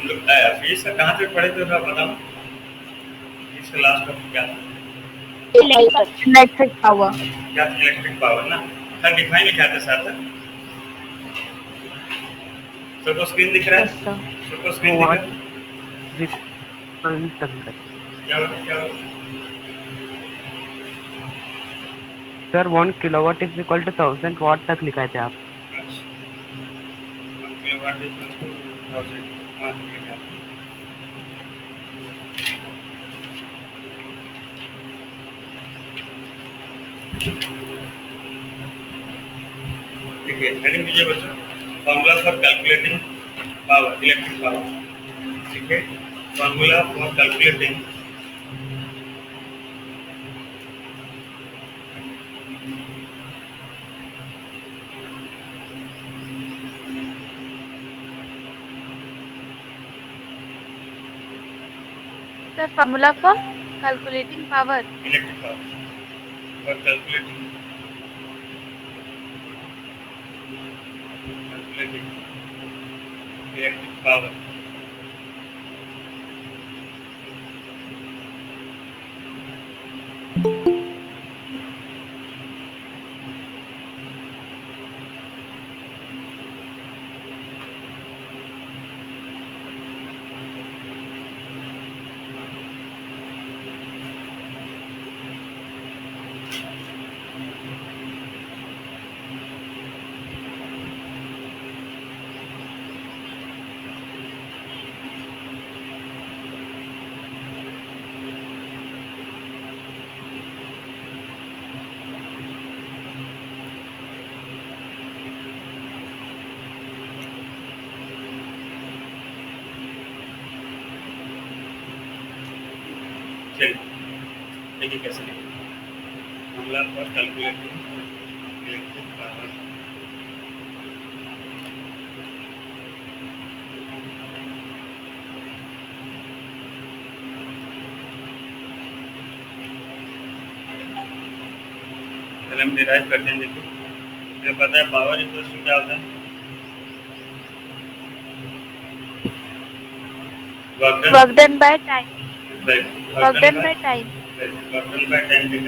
लोग फीस का कहाँ तक पढ़े थे थोड़ा बताओ। फीस का लास्ट टॉपिक क्या था? Electric power. क्या था? इलेक्ट्रिक पावर ना। सर डिफाइन क्या था सर? सबको स्क्रीन दिख रहा यस है? सर। सबको स्क्रीन दिख रहा है? क्या होता है, क्या होता है? Sir 1 kilowatt is equal to 1000 watt तक लिखाए थे आप। अच्छा, 1 किलोवाट इक्वल्स टू 1000। हाँ ठीक है। ठीक है, हेडिंग दीजिए बच्चों। Formula for calculating power, electric power. ठीक है, formula for calculating sir formula for calculating power. Electric power, for calculating electric power. चलिए देखिए कैसे लिखें। Formula for calculating electric power. पहले हम डिराइव करते हैं। देखिए मुझे पता है पावर इक्वल्स टू क्या होता है? Work done by time. Work work done by time. By time है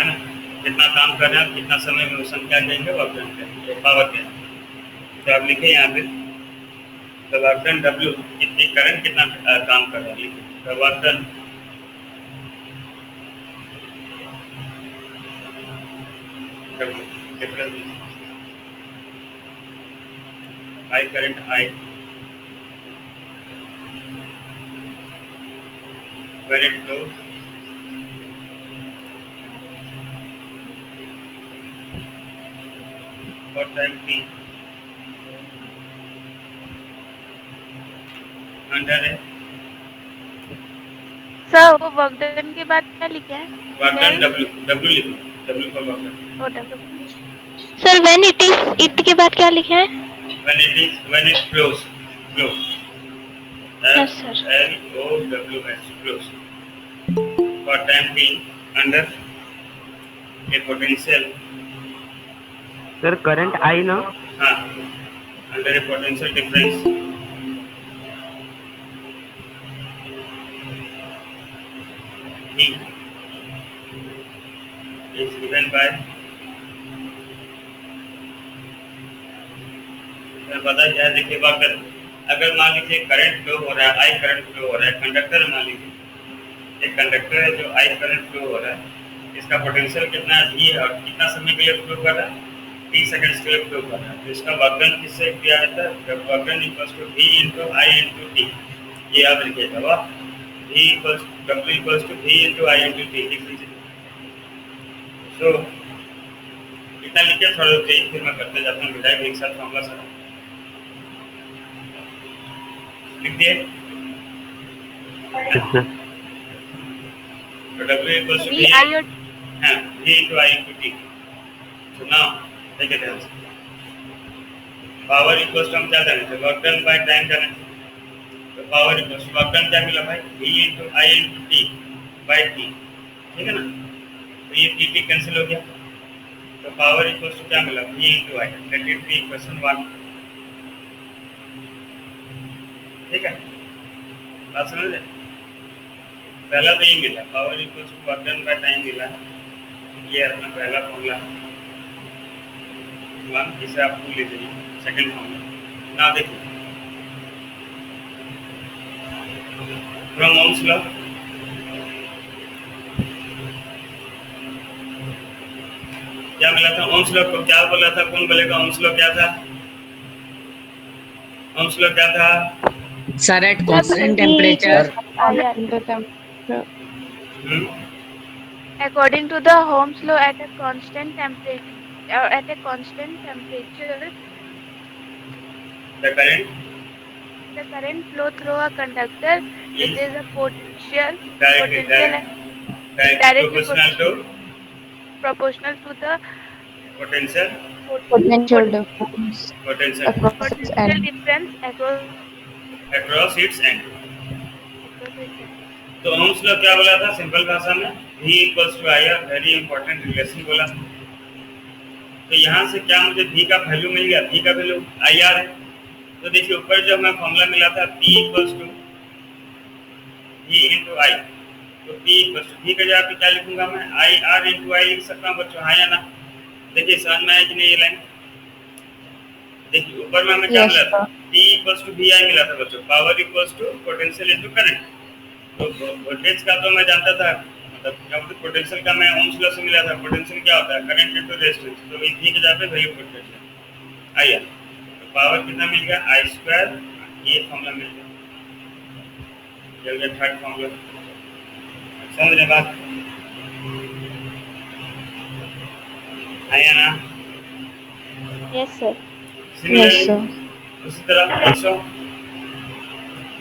ना। कितना काम कर रहे हैं, कितना समय में उसमें क्या कहेंगे, वर्क डन कहेंगे, पावर कहेंगे। तो आप लिखे यहाँ पे तो वर्क डन डब्ल्यू, कितनी करंट कितना काम कर रहा है लिखे। तो work done W difference I current I when it flows for time t under a sir वो वर्क डन के बाद क्या लिखा है? वर्क डन डब्ल्यू, डब्ल्यू लिखो, W for work done. O W. Sir when it के बाद क्या लिखा है? when it flows, flow yes sir. L O W S flows for time t under a potential, sir current I ना। हाँ, under a potential difference E is given by, पता है देखिए वर्क डन। अगर मान लीजिए करंट फ्लो हो रहा है, आई करंट फ्लो हो रहा है, कंडक्टर मान लीजिए एक कंडक्टर है जो आई करंट फ्लो हो रहा है, इसका पोटेंशियल कितना भी है और कितना समय के लिए फ्लो कर रहा है, 30 सेकंड्स के लिए फ्लो कर रहा है। तो इसका वर्क डन किससे दिया जाता है? Work done equals to V into I into T। ये याद रखिएगा, वाह। V equals W equals to V into I into T लिख लीजिए। सो इतना लिखिए, थोड़ा रुकिए फिर मैं करते जाता हूँ विधायक एक साथ फॉर्मूला सारा लिख दिए। तो W equals to V V, I और हाँ, V into I into T। तो नाउ देखिए ध्यान से, पावर इक्वल्स टू हम क्या करें थे, वर्क डन बाय टाइम करें। तो power equals to work done क्या मिला भाई, V into I into T by T। ठीक है ना। तो ये T T कैंसिल हो गया। तो पावर इक्वल्स टू क्या मिला, V into I। Let it be equation 1। ठीक है, बात समझ रहे? पहला तो ये मिला, power equals to work done by time मिला, ये अपना पहला फॉर्मूला वन, इसे आप भूल लीजिए, सेकंड फॉर्मूला। ना देखिए फ्रॉम ओम्स लॉ, क्या मिला था ओम्स लॉ को? क्या बोला था? कौन बोलेगा ओम्स लॉ क्या था? ओम्स लॉ क्या था? Sir at constant temperature According to the Ohm's law, at a constant temperature, the the current flow through a conductor, it is a potential directly directly proportional to the potential potential potential difference across its end। तो Ohm's law क्या बोला था simple भाषा में? V equals to I R, very important relation बोला। तो यहाँ से क्या मुझे V का वैल्यू मिल गया? V का वैल्यू आई आर है। तो देखिए ऊपर जो हमें फॉर्मूला मिला था P equals to V into I, तो P इक्वल्स टू V का जगह पे क्या लिखूंगा मैं? आई आर इंटू आई लिख सकता हूँ बच्चों, हाँ या ना? देखिए समझ में आया कि नहीं ये लाइन? देखिए ऊपर में हमें क्या मिला था? P equals to V I मिला था बच्चों, power equals to potential into current. तो वोल्टेज का तो मैं जानता था, मतलब क्या बोलते पोटेंशियल का मैं ओम्स लॉ से मिला था। पोटेंशियल क्या होता है? Current into resistance. तो V की जगह पे वैल्यू पुट कर दिया आई आर, तो पावर कितना मिल गया? आई स्क्वायर, ये फॉर्मूला मिल गया, ये हो गया थर्ड फॉर्मूला। समझ रहे बात? आया ना? Yes, sir. सिमिलरली उसी तरह परसों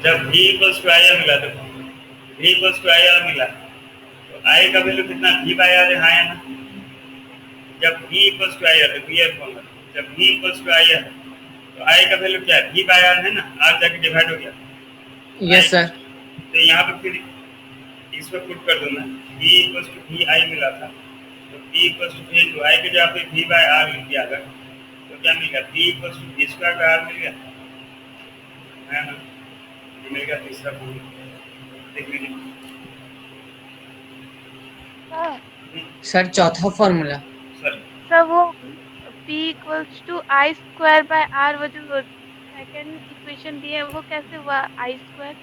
जब V equals to I R मिला, तो V equals to I R मिला, तो I का वैल्यू कितना? V बाय आर है, हाँ या ना? जब V equals to I R, clear formula, जब V equals to I R तो I का वैल्यू क्या है? V बाय आर है ना, R जाके डिवाइड हो गया। Yes sir. तो यहाँ पे फिर इस पर पुट कर दूंगा, V equals to V I मिला था, तो V equals to V into I के जगह पे V बाय आर लिख दिया अगर, तो क्या मिल गया? V equals to V square by R मिल गया, है ना? ये मिल गया तीसरा फॉर्मूला, देख लीजिए। सर चौथा फॉर्मूला सर वो P equals to I square by R, वो जो सेकंड इक्वेशन दिए है वो कैसे हुआ? आई स्क्वायर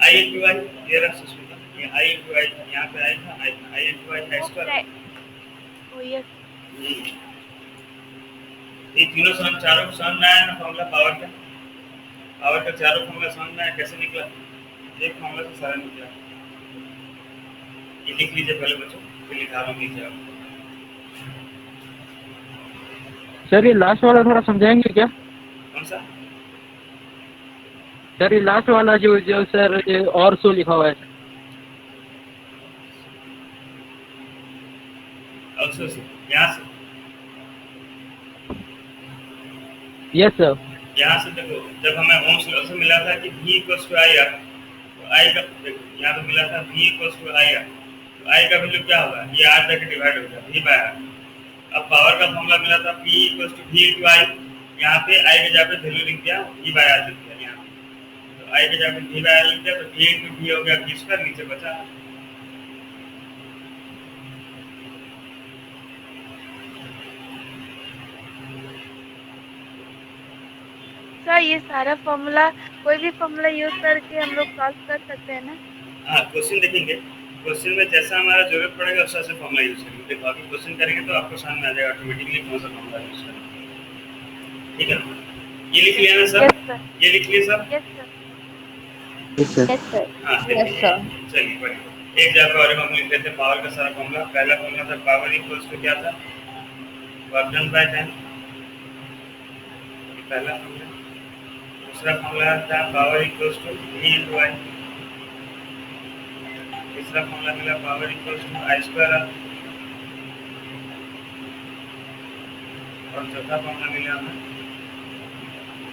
आई इंटू आई, ये रहा सुष्मिता, ये आई इंटू आई, यहाँ पे आई था, आई इंटू आई है स्क्वायर। ओ यस, ये तीनों सम चारों समझ में आया ना फॉर्मूला पावर का? पावर का चारों फॉर्मूला समझ में आया कैसे निकला? एक फॉर्मूला से सारा निकला। ये लिख लीजिए पहले बच्चों, फिर लिखा रहा हूँ नीचे आप। सर ये लास्ट वाला थोड़ा समझाएंगे क्या? कौन सा? सर ये लास्ट वाला जो सर ये और सो लिखा हुआ है। ऑल्सो से यहाँ से, यस सर। यहाँ से देखो, जब हमें ओम्स लॉ से मिला था कि V equals to I R, तो आई का देखो यहाँ पे मिला था V equals to I R, तो आई का वैल्यू क्या होगा? ये आर जाके डिवाइड हो गया V बाय आर। अब पावर का फॉर्मूला मिला था P equals to V into I, यहाँ पे आई के जगह पे वैल्यू लिख दिया V बाय आर लिख दिया यहाँ, तो आई के जगह पे V बाय आर लिख दिया, तो V इंटू V हो गया V स्क्वायर, नीचे बचा। सर ये सारा फॉर्मूला कोई भी फॉर्मूला यूज करके हम लोग सॉल्व कर सकते हैं ना? हाँ, क्वेश्चन देखेंगे, क्वेश्चन में जैसा हमारा जरूरत पड़ेगा उस से फॉर्मूला यूज करेंगे। देखो अभी क्वेश्चन करेंगे तो आपको समझ में आ जाएगा ऑटोमेटिकली कौन सा फॉर्मूला यूज करेंगे। ठीक है, ये लिख लिया ना सर? Yes, sir. ये लिख लिया sir? Yes sir. Yes sir. हाँ चलिए बढ़िया। एक जगह और हम लिख लेते हैं पावर का सारा फॉर्मूला। पहला फॉर्मूला था पावर इक्वल्स टू क्या था? वर्क डन बाय टाइम, पहला फॉर्मूला। दूसरा फॉर्मूला था power equals to V into I. तीसरा फॉर्मूला मिला power equals to I square R. और चौथा फॉर्मूला मिला हमें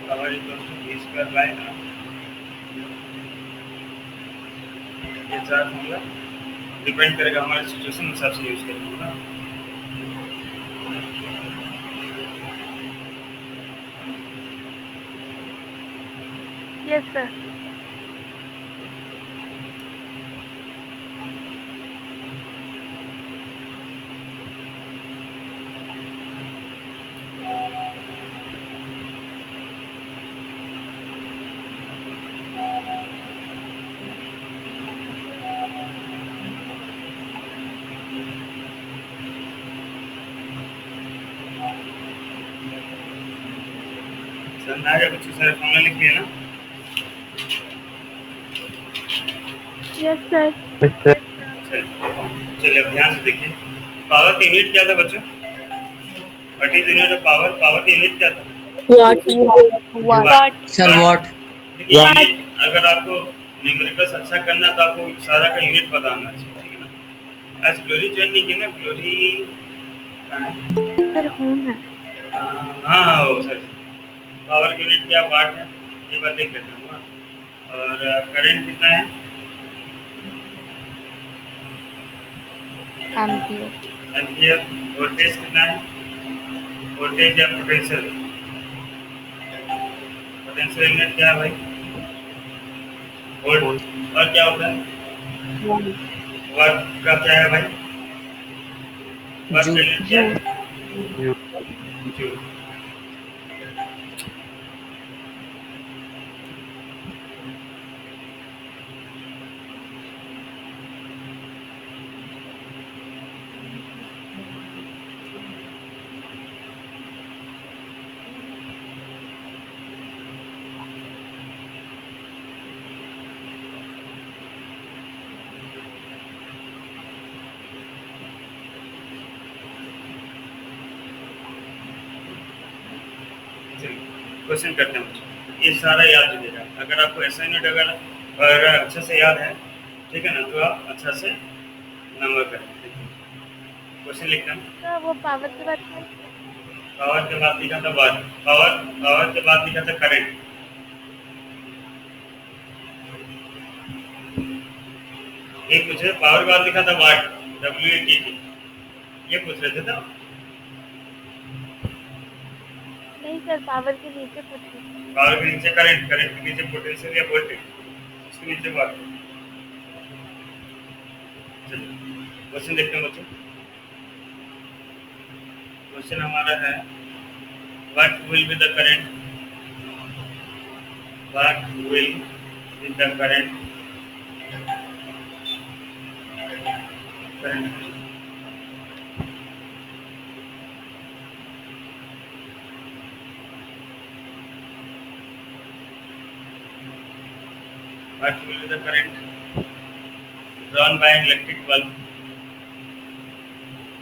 power equals to V square by R. ये चार फॉर्मूला डिपेंड करेगा हमारे सिचुएशन हिसाब से यूज करेंगे ना। Yes sir. समझ में आ गया बच्चों? सारे फॉर्मूला लिख लिया ना? Yes sir. चलिए अब ध्यान से देखिए, पावर की यूनिट क्या था बच्चों? What is unit of power? Power की यूनिट क्या था? Watt. Sir what. देखिए अगर आपको न्यूमेरिकल्स अच्छा करना तो आपको सारा का यूनिट पता होना चाहिए, ठीक है ना? आज ग्लोरी ज्वाइन नहीं की ना? ग्लोरी सर होम है। हाँ वो सर, पावर की यूनिट क्या वाट है, ये बात देख लेते हैं। और करंट कितना है? एम्पियर। वोल्टेज कितना है? वोल्टेज या पोटेंशियल? पोटेंशियल यूनिट क्या है भाई? वोल्ट। और क्या होता है? वाट का क्या है भाई? वाट का यूनिट क्या है? जूल। क्वेश्चन करते हैं बच्चों, ये सारा याद रखिएगा। अगर आपको असाइनमेंट अगर अच्छे से याद है, ठीक है ना, तो आप अच्छा से नंबर करें। क्वेश्चन लिखते हैं। सर वो पावर के बाद क्या? पावर के बाद लिखा था वाट। पावर के बाद लिखा था करंट। एक पूछे पावर के बाद लिखा था वाट, WAT, ये पूछ रहे थे ना? नहीं सर, पावर के नीचे पूछिए। पावर के नीचे करंट, करंट के नीचे पोटेंशियल या वोल्टेज, उसके नीचे वाट। चलिए क्वेश्चन देखते हैं बच्चों। क्वेश्चन हमारा है what will be the current, what will be the current what will be the current drawn by an electric bulb,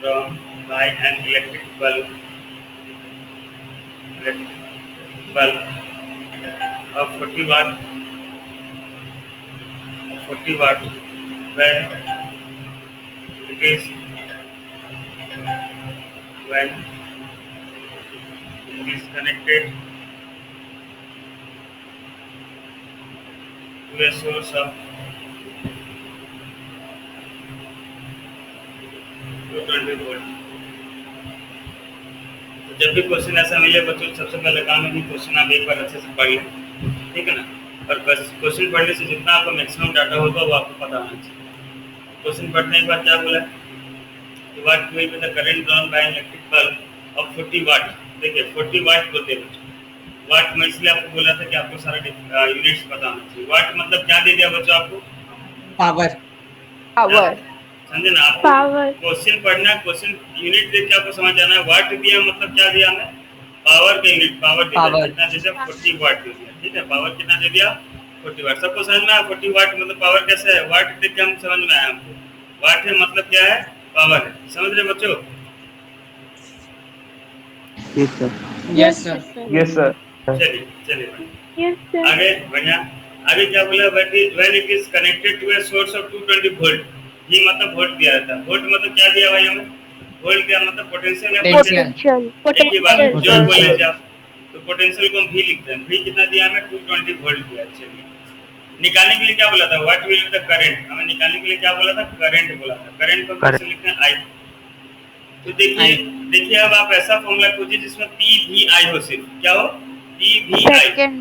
drawn by an electric bulb of 40 watt when it is connected to a source of 220 volt। तो जब भी question ऐसा मिले बच्चों, सबसे पहले काम है कि क्वेश्चन आप एक बार अच्छे से पढ़ लें, ठीक है ना? और क्वेश्चन पढ़ने से जितना आपको मैक्सिमम डाटा होगा वो आपको पता होना चाहिए। क्वेश्चन पढ़ने के बाद क्या बोला कि what will be the current drawn by an electric bulb of 40 वाट। देखिए 40 वाट बोलते हैं बच्चों। वाट में इसलिए आपको बोला था कि आपको सारा यूनिट्स पता होना चाहिए। वाट मतलब क्या दे दिया बच्चों आपको? पावर. समझे ना? आपको पावर। क्वेश्चन पढ़ना, क्वेश्चन यूनिट देख के आपको समझ आना है। वाट दिया मतलब क्या दिया हमें? पावर का यूनिट। पावर कितना दे दिया? 40 वाट दे दिया, ठीक है? पावर कितना दे दिया? 40 वाट। सबको समझ में आया 40 वाट मतलब पावर कैसे है? वाट देख के हम समझ में आया हमको। वाट है मतलब क्या है? पावर है। समझ रहे बच्चों? Yes sir. चलिए आगे बढ़िया। आगे क्या बोला? when it is connected to a source of 220 volt, ये मतलब वोल्ट दिया था। वोल्ट मतलब क्या दिया भाई हमें? वोल्ट क्या मतलब? पोटेंशियल या वोल्टेज? एक ही बात जो आप बोले थे आप। तो पोटेंशियल को हम V लिखते हैं। V कितना दिया हमें? 220 वोल्ट दिया। चलिए निकालने के लिए क्या बोला था? What will be the current. हमें निकालने के लिए क्या बोला था? करंट बोला था। करंट को कैसे लिखते हैं? I। तो देखिए अब आप ऐसा फॉर्मूला खोजिए जिसमें PVI हो। सिर्फ क्या हो? PVI। सेकंड।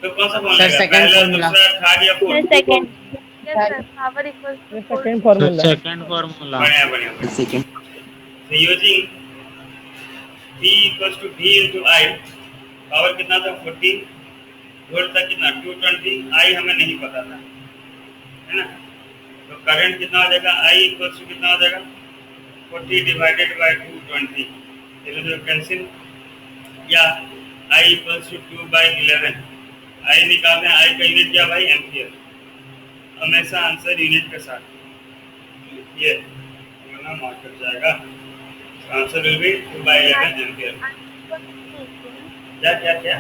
तो कौन सा फॉर्मूला? Second formula. दूसरा, थर्ड या fourth? Second. Yes sir, power equals to second formula. बढ़िया। Second. So using P equals to V into I, power कितना था? 40 वोल्ट था। कितना? 220। I हमें नहीं पता था, है ना? तो करंट कितना हो जाएगा? I equals to कितना हो जाएगा? 40 डिवाइडेड बाय 220। चलो जो कैंसिल, या I इक्वल्स टू 2/11। आई निकालना है, आई का यूनिट क्या भाई, एम्पियर। हमेशा आंसर यूनिट के साथ ये ना मार्क कर जाएगा। Answer will be 2/11 ampere. क्या क्या क्या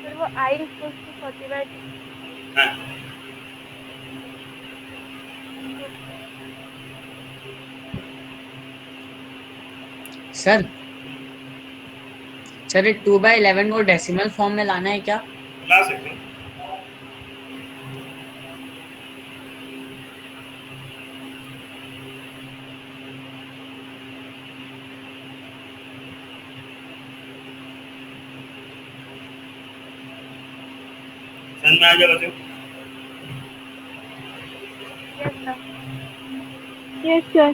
सर वो I इक्वल्स टू 40/2। हाँ सर सर ये 2/11 को डेसिमल फॉर्म में लाना है क्या? ला सकते हैं। समझ में आ गया बच्चों? Yes sir.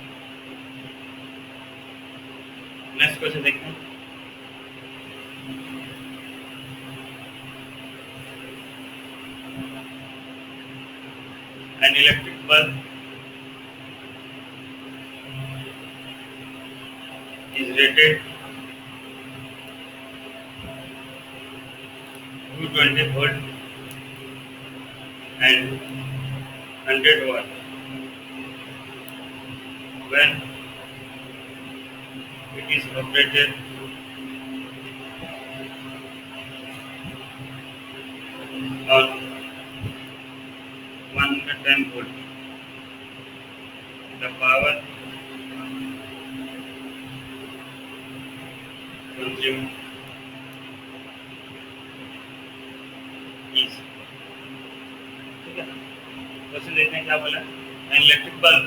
नेक्स्ट क्वेश्चन देखते हैं। An electric bulb is rated 220 volt and 100 watt when it is operated on 110 volt. The power consumed is, ठीक है। क्वेश्चन देखते हैं क्या बोला। An electric bulb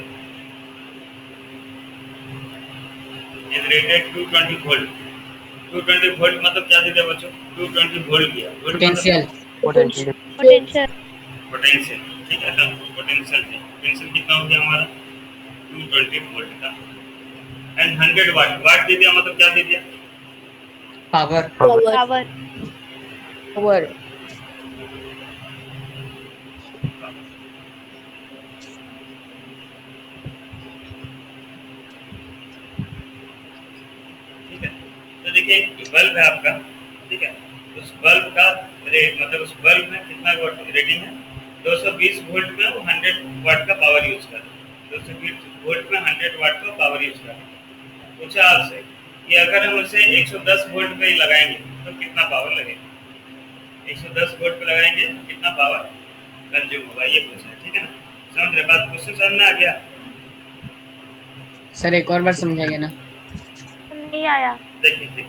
is rated 220 volt। 220 volt मतलब क्या दे दिया बच्चों, 220 वोल्ट दिया। Potential potential Potential. पोटेंशियल, ठीक है। पोटेंशियल कितना हो गया हमारा, 220 वोल्ट का। एंड 100 वाट, वाट दे दिया मतलब क्या दे दिया, पावर Power. पावर ठीक है। तो देखिए बल्ब है आपका, ठीक है। उस बल्ब का रेट मतलब उस बल्ब में कितना वाट रेटिंग है, 220 वोल्ट में वो 100 वाट का पावर यूज कर रहा है। 220 वोल्ट में 100 वाट का पावर यूज कर रहा है। पूछा आपसे कि अगर हम उसे 110 वोल्ट पे ही लगाएंगे तो कितना पावर लगेगा, 110 वोल्ट पे लगाएंगे तो कितना पावर कंज्यूम होगा, ये पूछा है, ठीक है ना। समझ रहे बात, क्वेश्चन समझ में आ गया। सर एक और बार समझाइए ना। नहीं आया। देखिए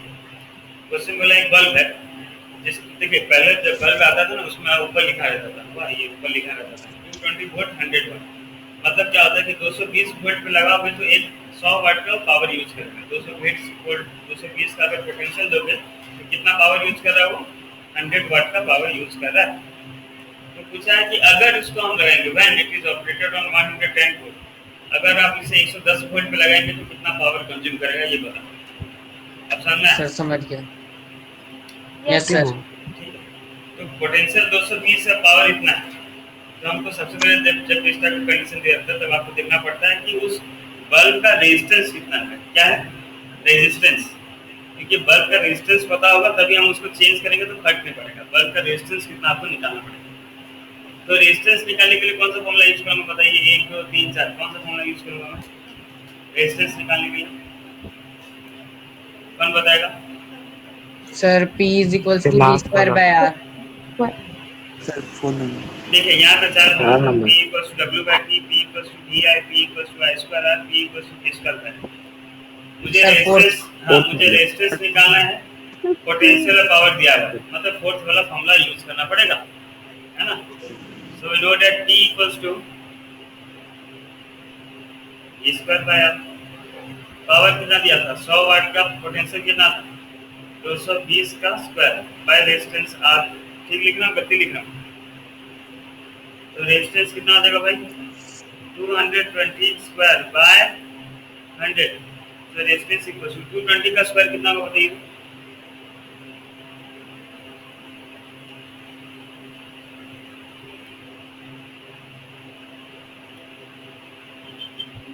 क्वेश्चन बोला एक बल्ब है जिस, देखिए पहले जब बल्ब आता था ना उसमें ऊपर लिखा रहता था, वाह ये ऊपर लिखा रहता था 220 वोल्ट 100 वाट। मतलब क्या होता है कि 220 वोल्ट पे लगाओगे तो एक 100 वाट का पावर यूज करेगा। 220 वोल्ट 220 का अगर पोटेंशियल दोगे तो कितना पावर यूज कर रहा है वो, 100 वाट का पावर यूज कर रहा है। तो पूछा है कि अगर इसको हम लगाएंगे when it is operated on 110 volt, अगर आप इसे 110 वोल्ट पे लगाएंगे तो कितना पावर कंज्यूम करेगा ये बता। अब समझ में सर समझ गया। Yes yes sir. तो पोटेंशियल 220 है, पावर इतना है। तो हमको सबसे पहले जब इस टाइप का कंडीशन दिया जाता है तब आपको देखना पड़ता है कि उस बल्ब का रेजिस्टेंस कितना है। क्या है, रेजिस्टेंस। क्योंकि बल्ब का रेजिस्टेंस पता होगा तभी हम उसको चेंज करेंगे तो फर्क नहीं पड़ेगा। बल्ब का रेजिस्टेंस कितना आपको निकालना पड़ेगा। तो रेजिस्टेंस निकालने के लिए कौन सा फॉर्मूला यूज करूंगा बताइए, 1 2 3 4 कौन सा फॉर्मूला यूज करूंगा मैं रेजिस्टेंस निकालने के लिए, कौन बताएगा। Sir P is equals to V square by R। Sir phone number देखिए यहाँ पे चार चार नंबर। P equals to W/T, P equals to VI, P equals to I square R, P equals to T square है। मुझे sir, resistance, हाँ मुझे रेजिस्टेंस निकालना है, पोटेंशियल और पावर दिया हुआ है, मतलब फोर्थ वाला फॉर्मूला यूज करना पड़ेगा, है ना। So we know that P equals to E square by R। Power कितना दिया था, 100 वाट का, पोटेंशियल कितना था 220 का स्क्वायर बाय रेजिस्टेंस R। ठीक लिखना, गलती लिखना। तो रेजिस्टेंस कितना आ जाएगा भाई, 220 स्क्वायर बाय 100। तो रेजिस्टेंस इक्वल टू 220 का स्क्वायर कितना होगा बताइए।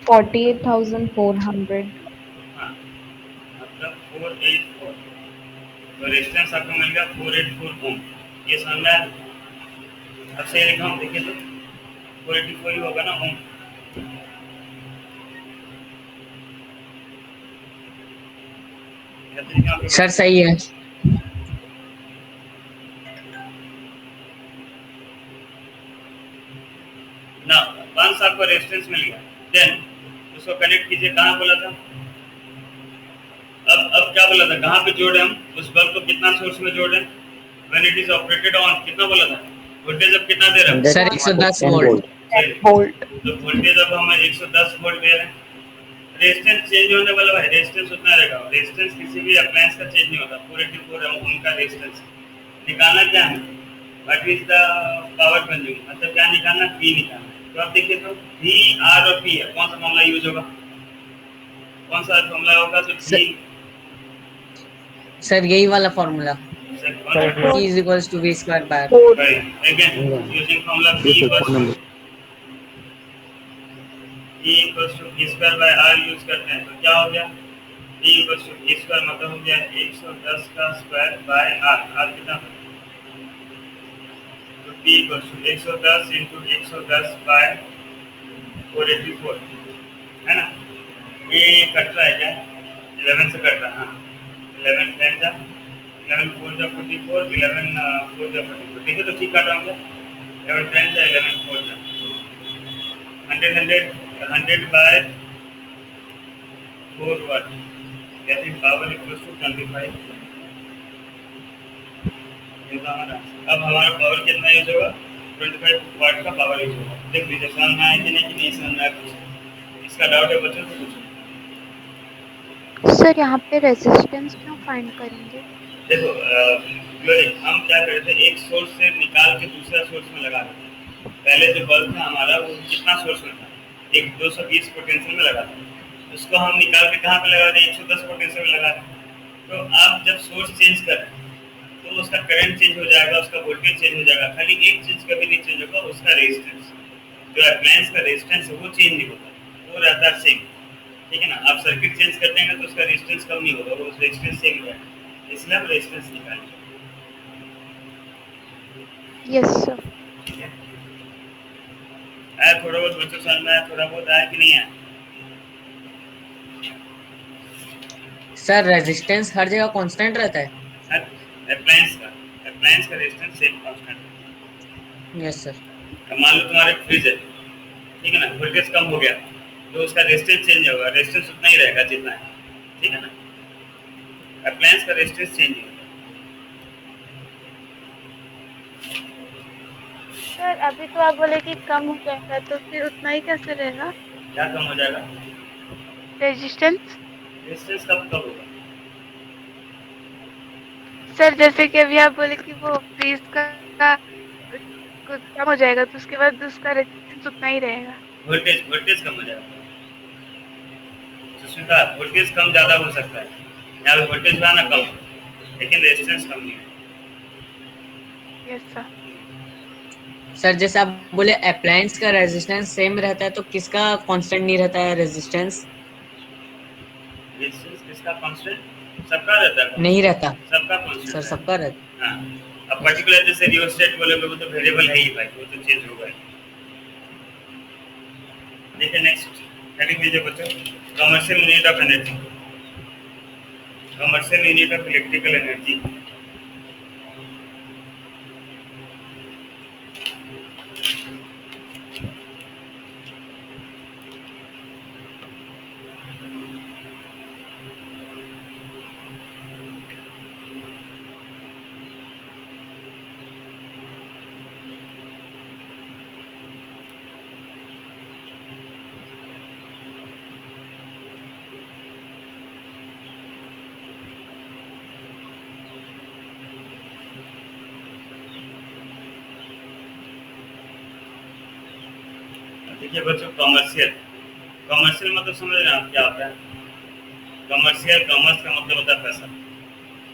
48,400. हाँ मतलब 484 तो रेजिस्टेंस आपको मिल गया 484 ओम। ये समझ में आया? अब सही लिखा हूँ, देखिए तो 484 ही होगा ना ओम। सर सही है। ना वंस आपको रेजिस्टेंस मिल गया, देन उसको कनेक्ट कीजिए। कहाँ बोला था? अब क्या बोला था? कहाँ पे जोड़े हम उस बल्ब को? कितना सोर्स में जोड़े? When it is operated on, कितना बोला था? वोल्टेज अब कितना दे रहा है? Sir 110 volt. तो वोल्टेज अब हमें 110 वोल्ट दे रहे हैं। रेजिस्टेंस चेंज होने वाला है, रेजिस्टेंस उतना रहेगा। रेजिस्टेंस किसी भी अप्लायंस का चेंज नहीं होता। 484 ओम का रेजिस्टेंस निकालना क्या है? What is the power consume, मतलब क्या निकालना? पी निकालना है। तो आप देखिए तो V R और P है, कौन सा फॉर्मूला यूज होगा? कौन सा फॉर्मूला होगा? तो P सर यही वाला formula, P is equals to V square by again using formula P equals to V square by R use करते हैं। तो क्या हो गया? P equals to V square मतलब हो गया 110 का स्क्वायर बाय R। R कितना? तो P equals to 110 into 110 by 484 है ना। ये कट रहा है क्या? 11 से कट रहा है। हाँ 11 10 जा 11 4 जा 44, 11 4 जा 44। ठीक है, तो ठीक काट रहा हूँ क्या? 11 10 जा 11 4 जा 100 by 4 watt, that is power equals to 25। ये तो हमारा। अब हमारा पावर कितना यूज होगा? 25 वाट का पावर यूज होगा। देख लीजिए समझ में आया कि नहीं समझ में आया? इसका डाउट है बच्चों तो पूछो। सर यहाँ पे रेजिस्टेंस क्यों फाइंड करेंगे? देखो हम क्या करते थे, एक सोर्स से निकाल के दूसरा सोर्स में लगा देते। पहले जो बल्ब था हमारा वो कितना सोर्स में था? एक 220 पोटेंशियल में लगा था। उसको हम निकाल के कहाँ पे लगा दें? 110 पोटेंशियल में लगा दें। तो आप जब सोर्स चेंज करें तो उसका करंट चेंज हो जाएगा, उसका वोल्टेज चेंज हो जाएगा। खाली एक चीज कभी नहीं चेंज होगा, उसका रेजिस्टेंस। जो अप्लायंस का रेजिस्टेंस है वो चेंज नहीं होता, वो रहता है सेम। ठीक है ना। आप सर्किट चेंज कर देंगे तो उसका रेजिस्टेंस कम नहीं होगा, वो रेजिस्टेंस सेम रहेगा। इसलिए हम रेजिस्टेंस निकालेंगे। Yes sir. ठीक है, आया थोड़ा बहुत बच्चों समझ में आया? थोड़ा बहुत आया कि नहीं आया? सर रेजिस्टेंस हर जगह कांस्टेंट रहता है? अप्लायंस का रेजिस्टेंस सेम कांस्टेंट है। Yes sir. अब मान लो तुम्हारे फ्रिज है, ठीक है ना, वोल्टेज कम हो गया तो उसका रेजिस्टेंस चेंज होगा, रेजिस्टेंस उतना ही रहेगा जितना है। ठीक है ना। अप्लायंस का रेजिस्टेंस चेंज होगा। सर अभी तो आप बोले कि कम हो जाएगा, तो फिर उतना ही कैसे रहेगा क्या कम हो जाएगा? रेजिस्टेंस? रेजिस्टेंस कब कब होगा? सर जैसे कि अभी आप बोले कि वो फ्रीज का कुछ कम हो जाएगा, तो उसके बाद उसका रेजिस्टेंस उतना ही रहेगा। वोल्टेज कम हो जाएगा। सुष्मिता, वोल्टेज कम ज़्यादा हो सकता है, यहाँ पे वोल्टेज ना कम, लेकिन रेजिस्टेंस कम नहीं है। Yes sir. सर जैसे आप बोले अप्लायंस का रेजिस्टेंस सेम रहता है, तो किसका कांस्टेंट नहीं रहता है रेजिस्टेंस? रेजिस्टेंस किसका कांस्टेंट? सबका रहता है। नहीं रहता सबका कांस्टेंट सर, है। सबका रहता। हाँ, अब पर्टिकुलर जैसे रियोस्टेट बोलोगे वो तो वेरिएबल है ही भाई, वो तो चेंज होगा ही। देखिए नेक्स्ट हेडिंग लीजिए बच्चों, commercial unit of energy. Commercial unit of electrical energy. देखिए बच्चों, कमर्शियल मतलब समझ रहे हैं आप क्या होता है? कमर्शियल, कॉमर्स का मतलब होता है पैसा,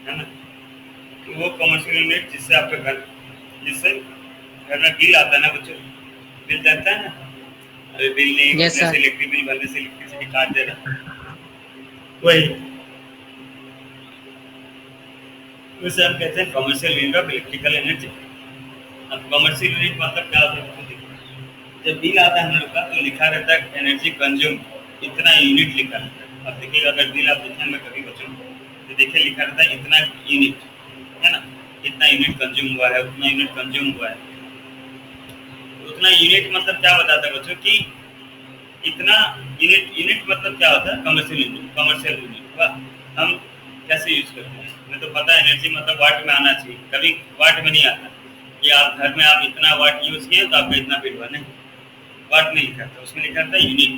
है ना। तो वो कमर्शियल यूनिट जिससे आपका जिससे घर में बिल आता है ना बच्चों, बिल जाता है ना। अरे बिल नहीं भरने से, इलेक्ट्रिक बिल भरने से इलेक्ट्रिसिटी काट दे रहा, वही उसे हम कहते हैं commercial unit of electrical energy. अब कमर्शियल यूनिट मतलब क्या होता है? देखिए, जब बिल आता है हम लोग का तो लिखा रहता है एनर्जी कंज्यूम, इतना यूनिट लिखा रहता है। अब देखिए, अगर बिल आप देखें मैं कभी बच्चों तो देखिए लिखा रहता है इतना यूनिट, है ना, इतना यूनिट कंज्यूम हुआ है, उतना यूनिट कंज्यूम हुआ है। तो उतना यूनिट मतलब क्या बताता है बच्चों कि इतना यूनिट, यूनिट मतलब क्या होता है? Commercial unit. कमर्शियल यूनिट हम कैसे यूज करते हैं? हमें तो पता है एनर्जी मतलब वाट में आना चाहिए, कभी वाट में नहीं आता कि आप घर में आप इतना वाट यूज किए तो आपका इतना बिल हुआ, नहीं, वाट नहीं लिखा था, उसमें लिखा था यूनिट।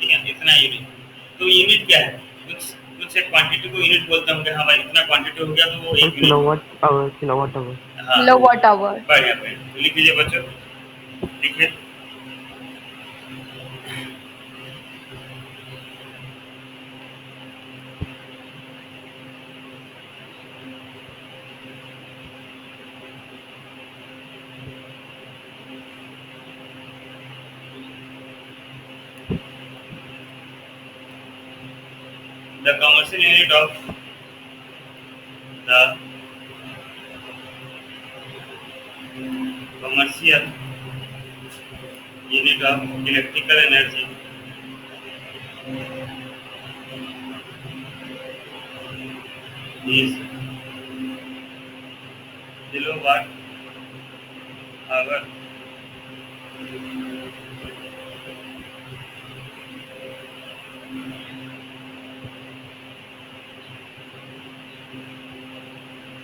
ठीक है, इतना यूनिट। तो यूनिट क्या है? कुछ कुछ एक क्वांटिटी को यूनिट बोलते होंगे, हाँ भाई इतना क्वांटिटी हो गया तो वो सर एक unit. Kilowatt hour, kilowatt hour. हाँ, किलोवाट आवर। बढ़िया बढ़िया, तो लिख लीजिए बच्चों, लिखिए। The commercial unit of the commercial unit of electrical energy is kilowatt hour.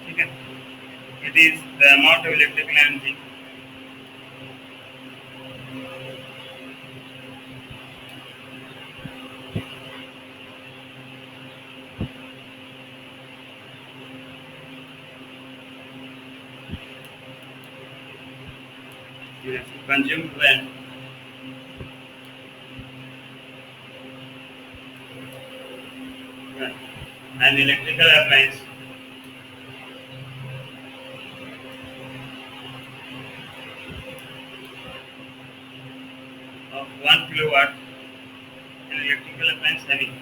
ठीक है, it is the amount of electrical energy consumed when an electrical appliance of 1 kilowatt, an electrical appliance having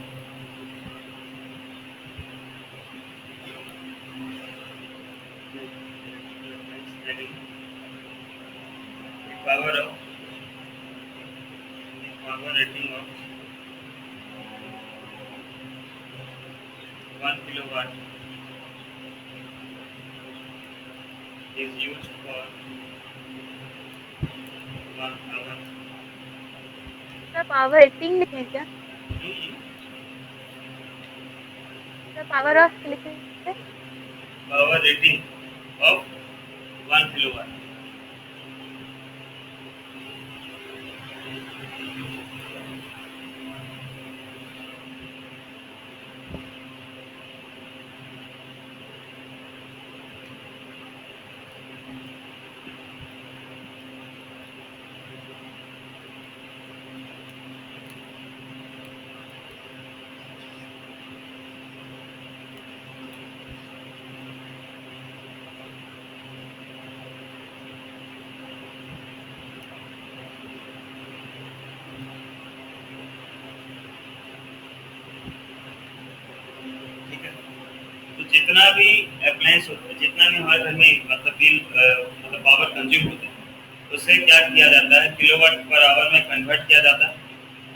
the power rating of 1 kilowatt is used for 1 hour. Sir power rating लिखे क्या? Sir power of लिखे? Power rating of 1 kilowatt. ठीक है, तो जितना भी appliance होता है, जितना भी हमारे घर में मतलब बिल मतलब पावर कंज्यूम होता है, उसे क्या किया जाता है? किलोवाट पर आवर में कन्वर्ट किया जाता है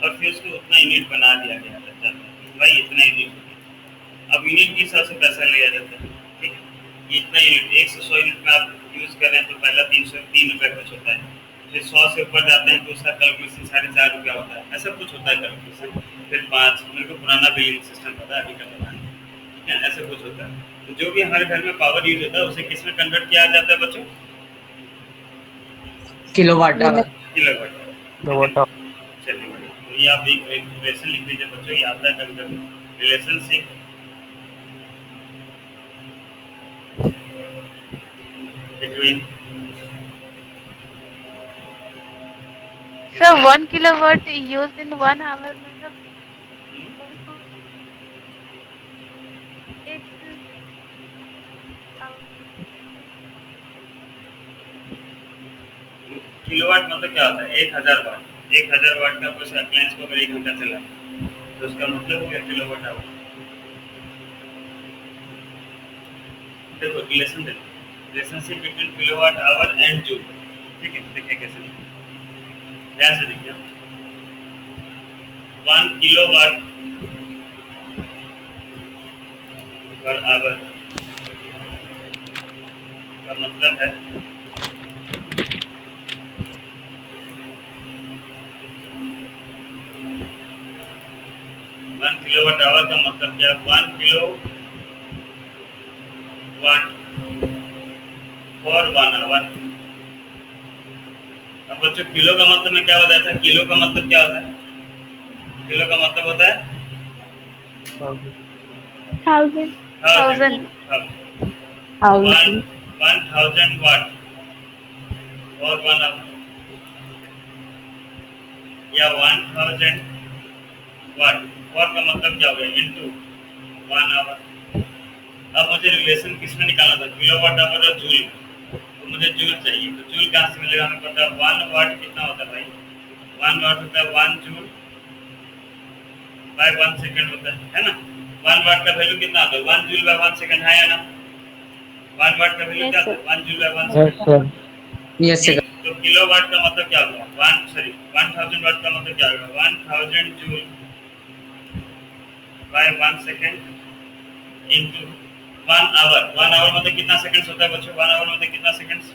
और फिर उसको उतना यूनिट बना दिया गया जाता है। भाई इतना यूनिट, अब यूनिट के हिसाब से पैसा लिया जाता है। ठीक है, ये इतना यूनिट, 100 यूनिट में आप यूज़ कर रहे हैं तो पहला 303 रुपये खर्च होता है, फिर 100 से ऊपर जाते हैं तो उसका कैलकुलेशन 4.5 रुपया होता है, ऐसा कुछ होता है कैलकुलेशन। फिर 5, मेरे को पुराना बिलिंग सिस्टम पता है, अभी का पता नहीं, ठीक है, ऐसा कुछ होता है। तो जो भी हमारे घर में पावर यूज होता है उसे किस में कन्वर्ट किया जाता है बच्चों? Kilowatt hour. Kilowatt. Kilowatt hour. चलिए बढ़िया, तो ये आप एक रिलेशन लिख लीजिए बच्चों, ये आता है कभी कभी relationship between sir 1 kilowatt use in 1 hour मतलब एक किलोवाट मतलब क्या होता है? 1000 वाट। 1000 वाट का कुछ अप्लायंस को अगर 1 घंटा चला तो उसका मतलब हो गया किलोवाट आवर। देखो रिलेशन देखो, relationship between kilowatt hour and joule. ठीक है, देखिए कैसे, ध्यान से देखिए। 1 किलोवाट पर आवर का मतलब है 1 किलोवाट आवर का मतलब क्या है? 1 किलो वाट फॉर 1 आवर। अब बच्चों किलो का मतलब में क्या होता है? किलो का मतलब क्या होता है? किलो का मतलब होता है 1000 1000 1000 1000 वाट और 1 आवर, या 1000 वाट और का मतलब क्या हो गया? Into 1 hour. अब मुझे रिलेशन किसमें निकालना था? किलोवाट आवर और जूल। तो मुझे जूल चाहिए, तो जूल कहाँ से मिलेगा? हमें पता है 1 वाट कितना होता है भाई? 1 वाट होता है 1 जूल बाय 1 सेकंड होता है ना? 1 वाट का वैल्यू कितना आता है? 1 जूल बाय 1 सेकंड है या ना? 1 वाट का वैल्यू Yes, क्या sir. आता है? 1 joule by 1 yes second. Sir. Yes sir. तो किलोवाट का मतलब क्या होगा? 1000 वाट का मतलब क्या होगा? 1000 joule by 1 second into 1 hour. 1 hour मतलब कितना सेकंड्स होता है बच्चों? 1 आवर मतलब कितना सेकंड्स?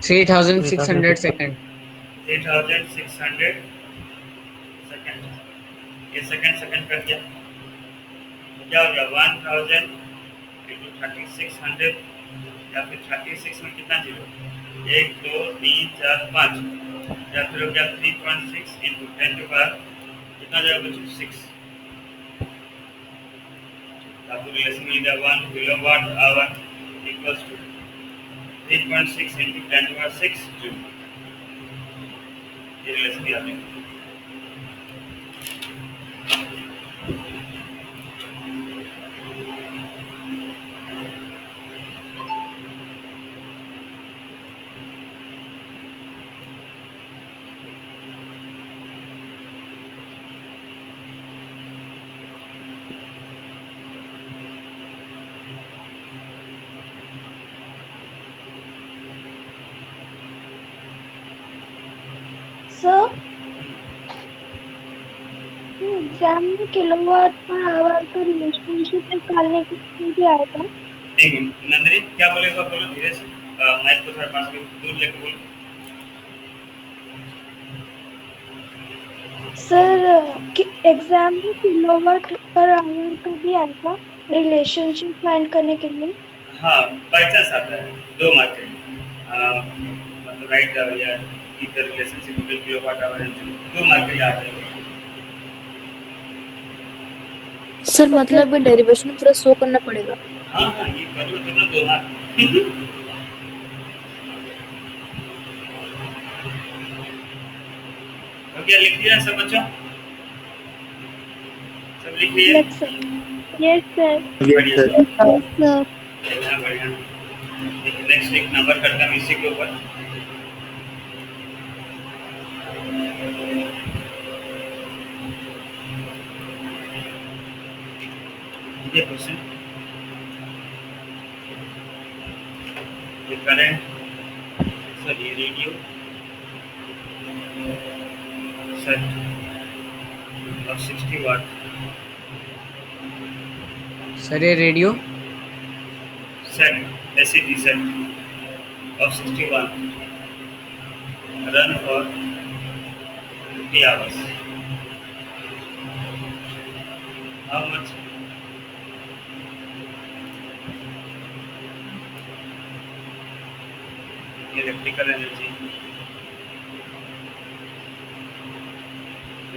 3600 सेकंड। 3600 सेकंड। ये सेकंड सेकंड कर दिया, क्या हो गया? 1000 इंटू 3600, या फिर 36 में कितना जीरो? 1 2 3 4 5, या फिर हो गया 3.6 इंटू 10 के पावर कितना जाएगा बच्चों? 6। आपको रिलेशन मिल गया 1 kilowatt hour equals to 3.6 into 10 के पावर 6 जूल। ये रिलेशन याद रखिए। सर एग्जाम में किलोवाट पर आवर का रिलेशनशिप निकालने के लिए भी आया था। नहीं नंदनी, क्या बोलेगा? बोलो धीरे से, माइक को थोड़ा पास में दूर लेकर बोलो। सर एग्जाम में किलोवाट पर आवर का भी आया था रिलेशनशिप फाइंड करने के लिए। हाँ, बाई चांस आता है 2 मार्क के, मतलब राइट या इधर relationship between kilowatt hour and joule, 2 mark के आता है। सर मतलब ये डेरिवेशन पूरा शो करना पड़ेगा। हाँ हाँ, ये करो तो ना 2 मार्क। हो गया? लिख लिया सब बच्चों? सब लिख लिए? Yes sir. Yes sir. बढ़िया सर बढ़िया बढ़िया। नेक्स्ट एक नंबर करता हूँ इसी के ऊपर। ये क्वेश्चन, ये करंट, सर ये रेडियो सेट और 60 वाट, सर ये radio set ACD set of 61 run for 50 hours. How much? Electrical energy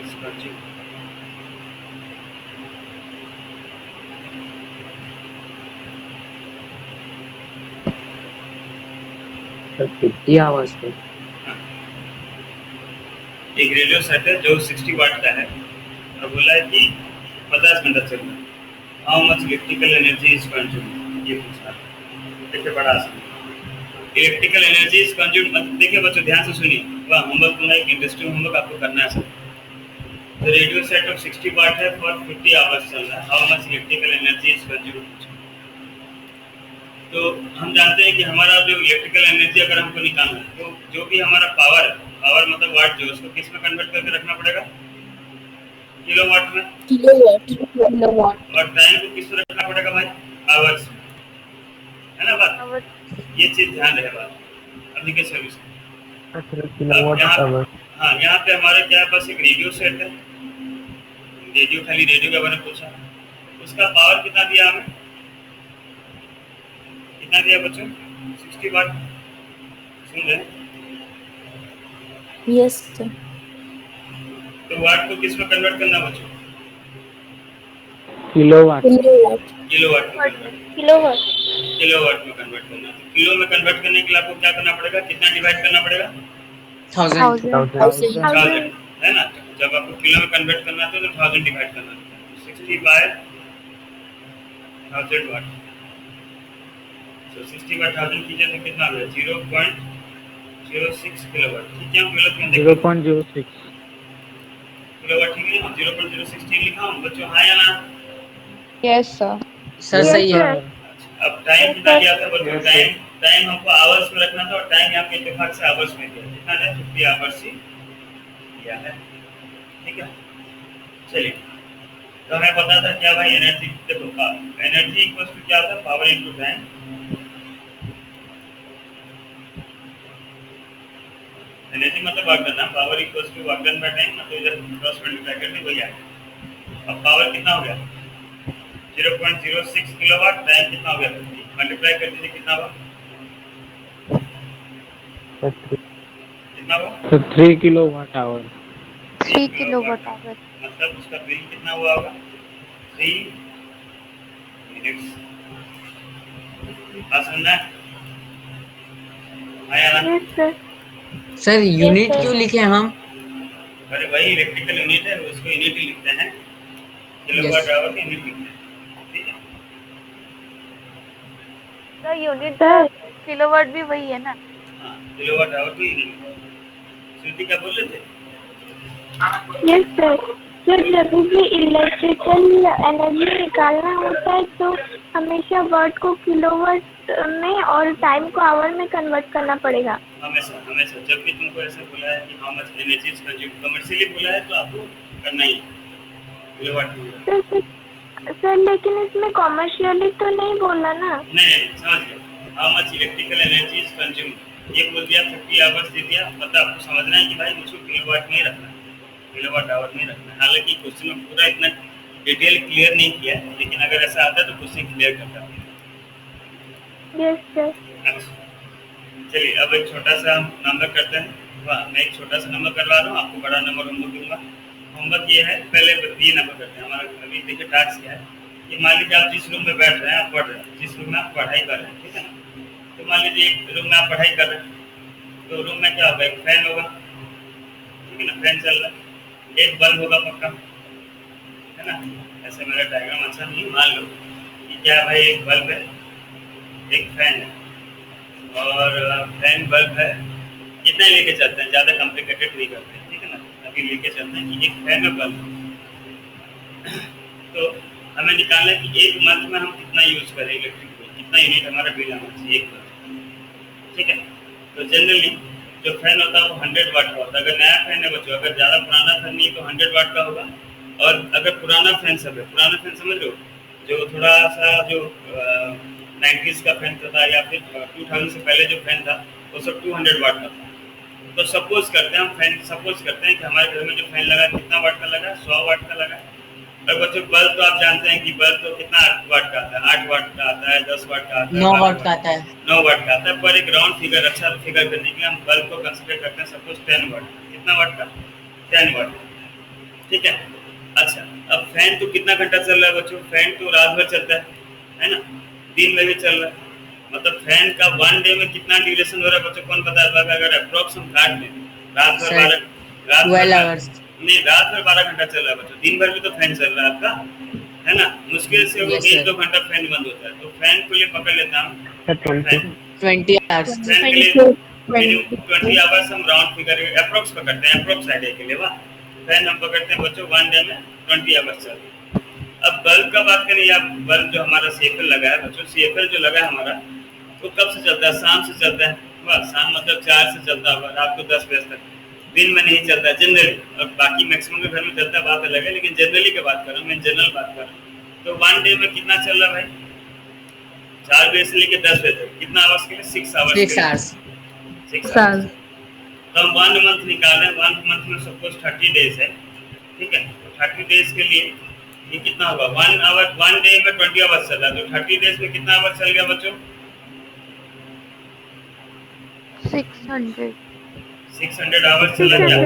is consumed. Sir 50 hours पे एक रेडियो सेट है जो 60 वाट का है और बोला है कि 50 घंटा चलना। How much electrical energy is consumed, ये पूछा। देखिए बड़ा आसान, इलेक्ट्रिकल एनर्जी इज कंज्यूम्ड मतलब, देखिए बच्चों ध्यान से सुनिए, वह होमवर्क में एक इंटरेस्टिंग होमवर्क आपको करना है सर। तो रेडियो सेट ऑफ 60 वाट है फॉर 50 आवर्स चल रहा है। How much electrical energy is consumed. तो हम जानते हैं कि हमारा जो इलेक्ट्रिकल एनर्जी अगर हमको निकालना है तो जो भी हमारा पावर मतलब वाट जो उसको किस में कन्वर्ट करके रखना पड़ेगा, किलोवाट में, किलोवाट और टाइम को किस में रखना पड़ेगा भाई, आवर्स में, है ना बात। आवर ये चीज ध्यान रहे बात अभी के सोल्यूशन। Kilowatt hour. हाँ यहाँ पे हमारे क्या है, बस एक रेडियो सेट है, रेडियो खाली रेडियो के बारे में पूछा, उसका पावर कितना दिया हमें, कितना दिया बच्चों, 60 वाट, सुन रहे हैं? यस सर तो वाट को किस में कन्वर्ट करना बच्चों, किलोवाट किलोवाट किलोवाट में कन्वर्ट, किलोवाट किलोवाट में कन्वर्ट करना। तो किलो में कन्वर्ट करने के लिए आपको क्या करना पड़ेगा, कितना डिवाइड करना पड़ेगा, 1000 थाउजेंड 1000, है ना। जब आपको किलो में कन्वर्ट करना है तो 1000 डिवाइड करना है, 60 बाय 1000 वाट। तो 60 बाय 1000 कीजिए तो कितना आ गया, 0.06 किलोवाट। ठीक है, हम गलत में देखो 0.06 किलोवाट, ठीक है, 0.06 लिखा हूँ बच्चों, हाँ या ना। Yes sir. सर सही है। अब टाइम कितना दिया था बच्चों, टाइम हमको आवर्स में रखना था, और टाइम यहाँ पे इत्तेफाक से आवर्स में दिया, कितना है 50 आवर्स ही दिया है। ठीक है, चलिए, तो हमें पता था क्या भाई, एनर्जी, देखो एनर्जी इक्वल्स टू क्या था, पावर इनटू टाइम। एनर्जी मतलब वर्क करना, power equals to work done by time, तो इधर क्रॉस मल्टीप्लाई करके वही आएगा। अब पावर कितना हो गया, 0.06 किलोवाट, टाइम कितना हो गया, मल्टीप्लाई कर दीजिए, कितना हुआ, कितना हुआ, तो 3 किलोवाट आवर। 3 किलोवाट आवर, मतलब उसका बिल कितना हुआ होगा, 3 मिनट्स। समझना है, आया ना। Yes sir sir unit sir. क्यों लिखे हम? अरे वही इलेक्ट्रिकल यूनिट है, उसको यूनिट ही लिखते हैं, किलोवाट आवर की यूनिट लिखते हैं। ठीक है, सर यूनिट सर किलोवाट भी वही है ना। हाँ किलोवाट आवर की यूनिट। श्रुति क्या बोल रहे थे, यस सर सर जब भी इलेक्ट्रिकल एनर्जी निकालना होता है तो हमेशा वर्ड को किलोवाट में और टाइम को आवर में कन्वर्ट करना पड़ेगा। हमेशा हमेशा जब भी तुमको ऐसे बोला है कि how much energy is consume, commercially बोला है तो आपको करना ही किलोवाट में। सर लेकिन इसमें कॉमर्शियली तो नहीं बोला ना। नहीं समझ गए, how much electrical energy is consume, ये बोल दिया, 50 आवर्स दे दिया, मतलब आपको समझना है कि भाई मुझको किलोवाट में ही रखना है, किलोवाट आवर में रखना है। हालांकि क्वेश्चन में पूरा इतना डिटेल क्लियर नहीं किया है, लेकिन अगर ऐसा आता है तो क्वेश्चन क्लियर करता है। यस सर अच्छा, चलिए अब एक छोटा सा नंबर करते हैं। वाह, मैं एक छोटा सा नंबर करवा रहा हूँ, आपको बड़ा नंबर होमवर्क दूंगा। होमवर्क ये है, पहले ये नंबर करते हैं। हमारा अभी देखिए टास्क क्या है कि मान लीजिए आप जिस रूम में बैठ रहे हैं, आप पढ़ रहे हैं, जिस रूम में आप पढ़ाई कर रहे हैं, ठीक है ना। तो मान लीजिए एक रूम में आप पढ़ाई कर रहे हैं, तो रूम में क्या होगा, एक फैन होगा, ठीक है ना, फैन चल रहा है, एक बल्ब होगा पक्का, है ना। ऐसे मेरा डायग्राम अच्छा नहीं, मान लो कि क्या भाई, एक बल्ब है, एक फैन है, और फैन बल्ब है, इतना ही लेके चलते हैं, ज़्यादा कॉम्प्लिकेटेड नहीं करते हैं, ठीक है ना। अभी लेके चलते हैं कि एक फैन और बल्ब है। तो हमें निकालना है कि एक मंथ में हम कितना यूज करें इलेक्ट्रिक बिल, कितना यूनिट हमारा बिल आना चाहिए एक मंथ, ठीक है। तो जनरली जो फैन होता है वो 100 वाट का होता है। अगर नया फैन है बच्चों, अगर ज़्यादा पुराना फैन नहीं है तो 100 वाट का होगा। और अगर पुराना फैन सब है, पुराना फैन समझ लो, जो थोड़ा सा जो 90s का फैन था या फिर 2000 से पहले जो फैन था वो सब 200 वाट का था। तो सपोज करते हैं हम फैन, सपोज करते हैं कि हमारे घर में जो फैन लगा कितना वाट का लगा, 100 वाट का लगा। और बच्चों बल्ब तो आप जानते हैं कि बल्ब तो कितना 8 वाट का आता है, 8 वाट का आता है, 10 वाट का आता है, 9 वाट का आता है, 9 वाट का आता है। पर एक राउंड फिगर, अच्छा फिगर करने के लिए हम बल्ब को कंसिडर करते हैं सपोज 10 वाट। कितना वाट का, 10 वाट, ठीक है। अच्छा, अब फैन तो कितना घंटा चल रहा है बच्चों, फैन तो रात भर चलता है ना, दिन में भी चल रहा है। मतलब फैन का 1 डे में कितना ड्यूरेशन हो रहा है बच्चों, कौन बता पाएगा। अगर अप्रोक्स हम काट लें, रात भर 12 आवर्स नहीं, रात भर 12 घंटा चल रहा है बच्चों, दिन भर भी तो फैन चल रहा है आपका, है ना। मुश्किल से वो 1-2 घंटा फैन बंद होता है। तो फैन को लिए पकड़ लेता हूँ 20 आवर्स, फैन के लिए मिनिमम 20 आवर्स हम राउंड फिगर अप्रोक्स पकड़ते हैं, अप्रोक्स आइडिया के लिए। वाह, फैन हम पकड़ते हैं बच्चों 1 डे में 20 आवर्स चल रहा है। अब बल्ब का बात करें, या बल्ब जो हमारा सीएफएल लगा है बच्चों, सीएफएल जो लगा है हमारा, वो कब से चलता है? शाम से चलता है। वाह, शाम मतलब 4 से चलता होगा, रात को 10 बजे तक। दिन में नहीं चलता जनरली, और बाकी मैक्सिमम के घर में चलता है, बात अलग है, लेकिन जनरली की बात कर रहा हूँ मैं, जनरल बात कर रहा हूँ। तो 1 डे में कितना चल रहा है भाई? 4 बजे से लेकर 10 बजे तक। कितना आवर्स के लिए? 6 आवर्स 6 hours 6 आवर्स। तो हम 1 मंथ निकाल रहे हैं। 1 मंथ में सपोज 30 डेज है, ठीक है। तो 30 डेज के लिए ये कितना होगा? 1 आवर, 1 डे में 20 आवर्स चल रहा है, तो 30 डेज में कितना आवर्स चल गया बच्चों? 600 600 आवर्स चला गया।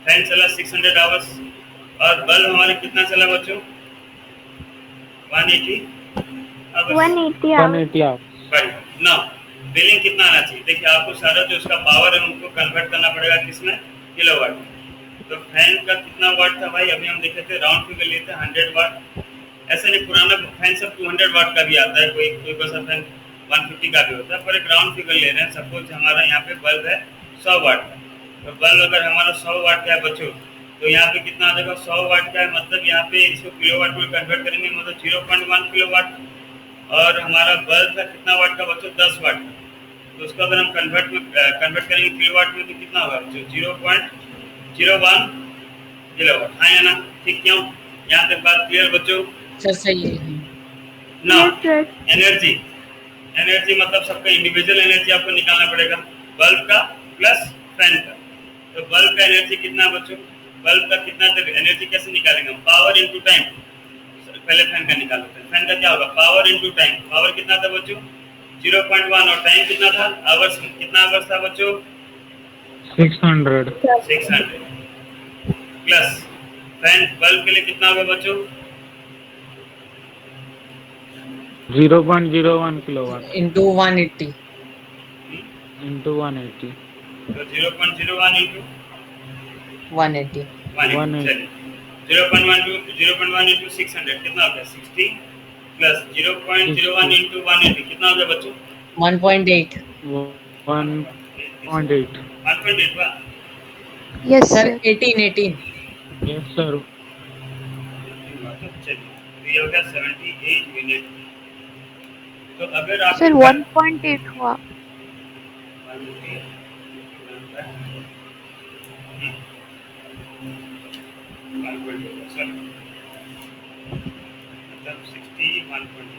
फैन चला 600 आवर्स, और बल्ब हमारे कितना चला बच्चों? 180 आवर्स। 180 hours. 180 hours. बढ़िया। नाउ बिलिंग कितना आना चाहिए? देखिए, आपको सारा जो उसका पावर है उनको कन्वर्ट करना पड़ेगा किसमें? किलोवाट में। तो फैन का कितना वाट था भाई? अभी हम देखे थे, राउंड फिगर लेते हैं 100 वाट। ऐसा नहीं, पुराना फैन सब 200 वाट का भी आता है, कोई सा फैन 150 का भी होता है, पर एक राउंड फिगर ले रहे हैं। सपोज हमारा यहाँ पे बल्ब है 100 वाट का, तो बल्ब अगर हमारा 100 वाट का है बच्चों, तो यहाँ पे कितना आ जाएगा? 100 वाट का है, मतलब यहाँ पे इसको किलोवाट में कन्वर्ट करेंगे, मतलब 0.1 किलोवाट। और हमारा बल्ब का कितना वाट का बच्चों? 10 वाट का। तो उसको अगर हम कन्वर्ट करेंगे किलोवाट में, तो कितना होगा? 0.01 किलोवाट। हाँ या ना? ठीक, क्यों? यहाँ तक बात क्लियर बच्चों? सर सही है। ना Yes, sir. एनर्जी मतलब सबका इंडिविजुअल एनर्जी आपको निकालना पड़ेगा, बल्ब का प्लस फैन का। तो बल्ब का एनर्जी कितना बच्चों? बल्ब का कितना एनर्जी कैसे निकालेंगे हम? Power into time. पहले फैन का निकालते हैं। फैन का क्या होगा? Power into time. पावर कितना था बच्चों? 0.1, और टाइम कितना था? आवर्स, कितना आवर्स था बच्चों? 600. 600 प्लस फैन बल्ब के लिए कितना होगा बच्चों? 0.01 kilowatt into 180 into 180. तो 0.01 इंटू 180 चलिए 0.1 इंटू 600 कितना हो गया? 60 प्लस 0.01 इंटू 180 कितना हो गया बच्चों? 1.8 1.8. 1.8 वाह। Yes, sir sir. 18 Yes, sir. चलिए, तो ये हो गया 78 मिनट। तो अगर आप Sir, 1.8 हुआ. मतलब 61.8।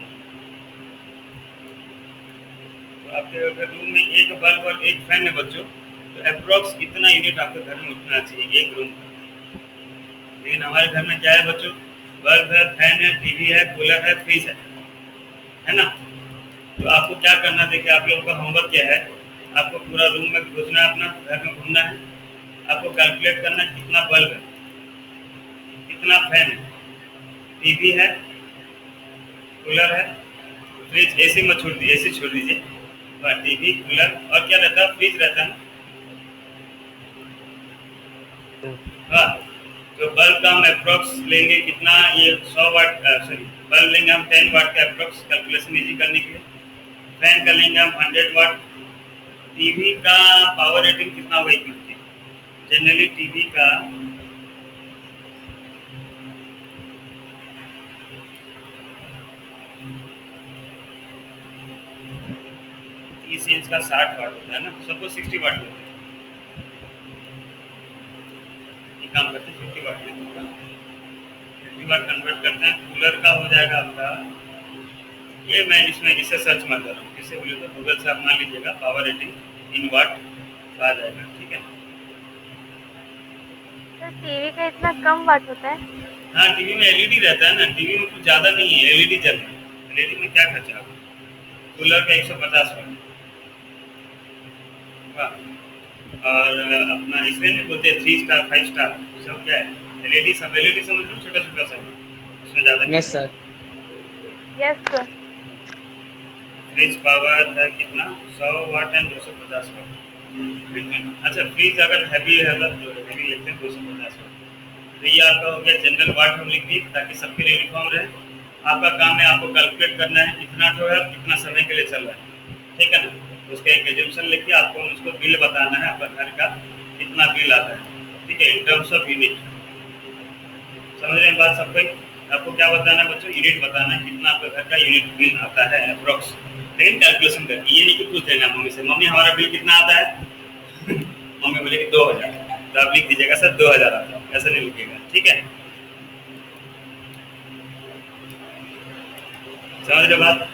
तो आपके अगर रूम में एक बल्ब और एक फैन है बच्चों, तो अप्रोक्स कितना यूनिट आपके घर में उठना चाहिए एक रूम का? लेकिन हमारे घर में क्या है बच्चों? बल्ब है, फैन है, टीवी है, कूलर है, फ्रिज है ना? तो आपको क्या करना है? देखिए, आप लोगों का होमवर्क क्या है? आपको पूरा रूम में घुसना है, अपना घर में घूमना है, आपको कैलकुलेट करना है कितना बल्ब है, कितना फैन है, टीवी है, कूलर है, फ्रिज, एसी मत छोड़ दीजिए, एसी छोड़ दीजिए, टीवी, कूलर, और क्या रहता है? फ्रिज रहता है ना। हाँ, तो बल्ब का हम अप्रोक्स लेंगे कितना? ये 100 वाट, सॉरी, बल्ब लेंगे हम 10 वाट का अप्रोक्स, कैलकुलेशन इजी करने के लिए। फैन का लेंगे हम 100 वाट। टीवी का पावर रेटिंग कितना होगा एक मिनट? जनरली टीवी का इस इंच का 60 वाट होता है ना, सपोज 60 वाट होता है, ये काम करते हैं 50 वाट में, 50 वाट कन्वर्ट करते हैं। कूलर का हो जाएगा आपका, ये मैं इसमें इसे सर्च मत कर रहा हूँ, किसे बोले तो गूगल से आप मान लीजिएगा, पावर रेटिंग इन वाट आ जाएगा, ठीक है। सर, टीवी का इतना कम वाट होता है? हाँ, टीवी में एलईडी रहता है ना, टीवी में कुछ ज़्यादा नहीं है, एलईडी जल रहा है, एलईडी में क्या खर्चा होगा? कूलर का 150 वाट, और अपना इसमें नहीं बोलते 3 स्टार 5 स्टार, सब क्या है? एलईडी, सब एलईडी समझ लो, छोटा छोटा सा, उसमें ज़्यादा नहीं। Yes sir. Yes, sir. Fridge power है कितना? 100 वाट एंड 250 वाट। अच्छा, फ्रिज अगर हैवी है तो हैवी लेते हैं 250 वाट। तो ये आपका हो गया जनरल वाट हम लिख दिए, ताकि सबके लिए यूनिफॉर्म रहे। आपका काम है, आपको कैलकुलेट करना है कितना जो है कितना समय के लिए चल रहा है, ठीक है ना? उसका एक एजम्पशन लेके आपको उसको बिल बताना है, आपका घर का कितना बिल आता है, ठीक है, इन टर्म्स ऑफ यूनिट। समझ रहे हैं बात सबको? आपको क्या बताना है बच्चों? यूनिट बताना है, कितना आपका घर का यूनिट बिल आता है अप्रोक्स। लेकिन कैलकुलेशन करके, ये नहीं कि पूछ लेना मम्मी से, मम्मी हमारा बिल कितना आता है मम्मी बोलेगी 2000, तो आप लिख दीजिएगा सर 2000 आता है, ऐसा नहीं लिखिएगा, ठीक है। समझ रहे बात?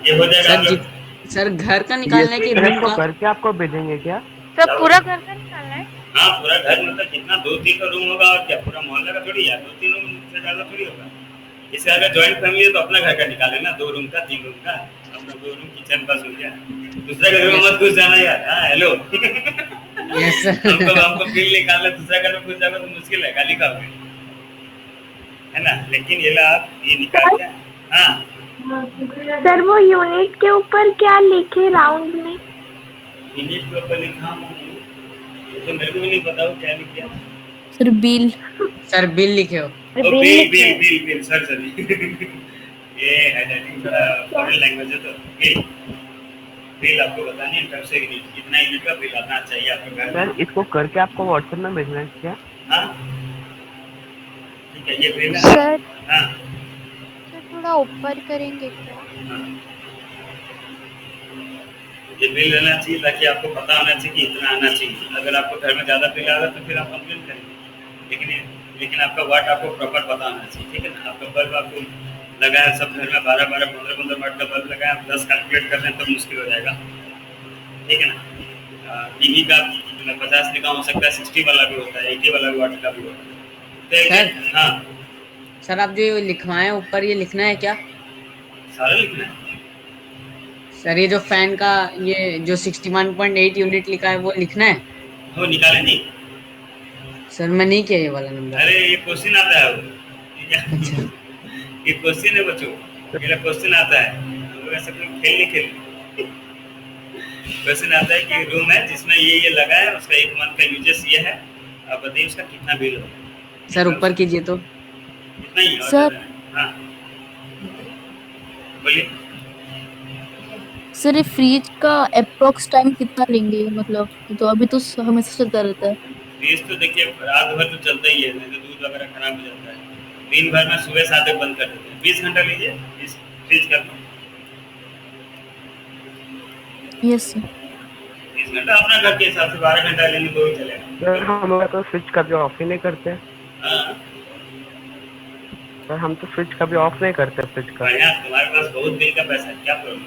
ये हो जाएगा आप लोग। सर घर का निकालना है कि सर रूम इसको का? करके आपको भेजेंगे क्या? सब पूरा घर का निकालना है? हाँ पूरा घर, मतलब कितना 2-3 का रूम होगा और क्या, पूरा मोहल्ला का थोड़ी यार, 2-3 रूम से ज़्यादा थोड़ी होगा। इससे अगर जॉइंट फैमिली है तो अपना घर का निकाले ना, 2 रूम का 3 रूम का, अपना 2 रूम किचन बस हो गया, दूसरा घर में मत घुस जाना यार। हाँ हेलो यस सर। हमको बिल निकालना, दूसरा घर में घुस जाना तो मुश्किल है, गाली खाओगे, है ना। लेकिन ये ला आप ये निकाल के, हाँ सर वो यूनिट के ऊपर क्या लिखे राउंड में? यूनिट के ऊपर लिखा हूँ, ये तो मेरे को भी नहीं पता वो क्या लिख दिया। Sir bill. सर बिल लिखे हो? बिल सर ये हैंडराइटिंग थोड़ा फॉरेन लैंग्वेज है, तो बिल आपको बतानी है कब से कितना यूनिट का बिल आना चाहिए आपके घर में। सर इसको करके आपको व्हाट्सएप में भेजना है क्या? हाँ ठीक है, ये बिल है। सर हाँ सर थोड़ा ऊपर करेंगे क्या? हाँ, ये बिल रहना चाहिए ताकि आपको पता होना चाहिए कि इतना आना चाहिए। अगर आपको घर में ज़्यादा बिल आ रहा है तो फिर आप कंप्लेन करेंगे, लेकिन आपका वाट आपको प्रॉपर पता होना चाहिए, ठीक है ना। आपका बल्ब आपको लगा है, सब घर में 12-12, 15-15 वाट का बल्ब लगा है, आप 10 कैलकुलेट कर रहे हैं तो मुश्किल हो जाएगा, ठीक है ना। टीवी का 50 लिखा हो सकता है, 60 वाला भी होता है, 80 वाला वाट का भी होता है। सर हाँ सर आप जो लिखवाए ऊपर ये लिखना है क्या? सारा लिखना है। सर ये जो फैन का ये जो 61.8 यूनिट लिखा है वो लिखना है? वो निकाले नहीं सर मैं नहीं किया ये वाला नंबर। अरे ये क्वेश्चन आता है वो, अच्छा ये क्वेश्चन है बच्चों, ये क्वेश्चन आता है, हम लोग ऐसा कोई खेल नहीं खेल। क्वेश्चन आता है कि रूम है जिसमें ये लगा है, उसका 1 मंथ का यूजेस ये है, आप बताइए उसका कितना बिल होगा। सर ऊपर कीजिए तो। इतना ही और सर। ज़्यादा नहीं। हाँ बोलिए। सर ये फ्रीज का अप्रोक्स टाइम कितना लेंगे, मतलब तो अभी तो हमेशा चलता रहता है। फ्रीज तो देखिए रात भर तो चलता ही है, नहीं तो दूध वगैरह खराब हो जाता है। दिन भर में सुबह 7 तक बंद कर देते हैं, 20 घंटा लीजिए इस फ्रीज का, यस सर। 20 घंटा अपना घर के हिसाब से 12 घंटा लेंगे तो भी चलेगा। सर हम लोग तो स्विच कभी ऑफ ही नहीं करते। हाँ सर हम तो स्विच कभी ऑफ नहीं करते फ्रिज का। बढ़िया, तुम्हारे पास बहुत बिल का पैसा है, क्या प्रॉब्लम?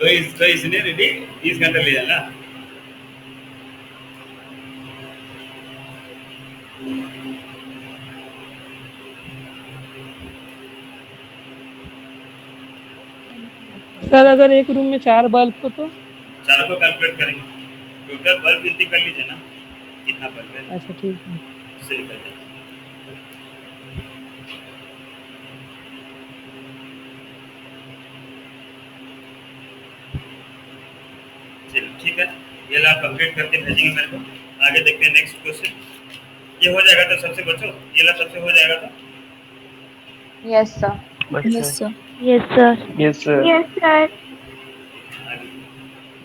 तो इसने रेडी 30 घंटा ले जाना। सर अगर एक रूम में 4 बल्ब हो तो? 4 को कैलकुलेट करेंगे, टोटल बल्ब गिनती कर लीजिए ना कितना बल्ब है, अच्छा ठीक है। उससे निकल जाए। चलिए ठीक है, ये ला कंप्लीट करके भेजेंगे मेरे को। आगे देखते हैं नेक्स्ट क्वेश्चन। ये हो जाएगा तो सबसे बच्चों, ये ला सबसे हो जाएगा तो yes sir. Yes sir. Yes sir. Yes sir. Yes sir. आगे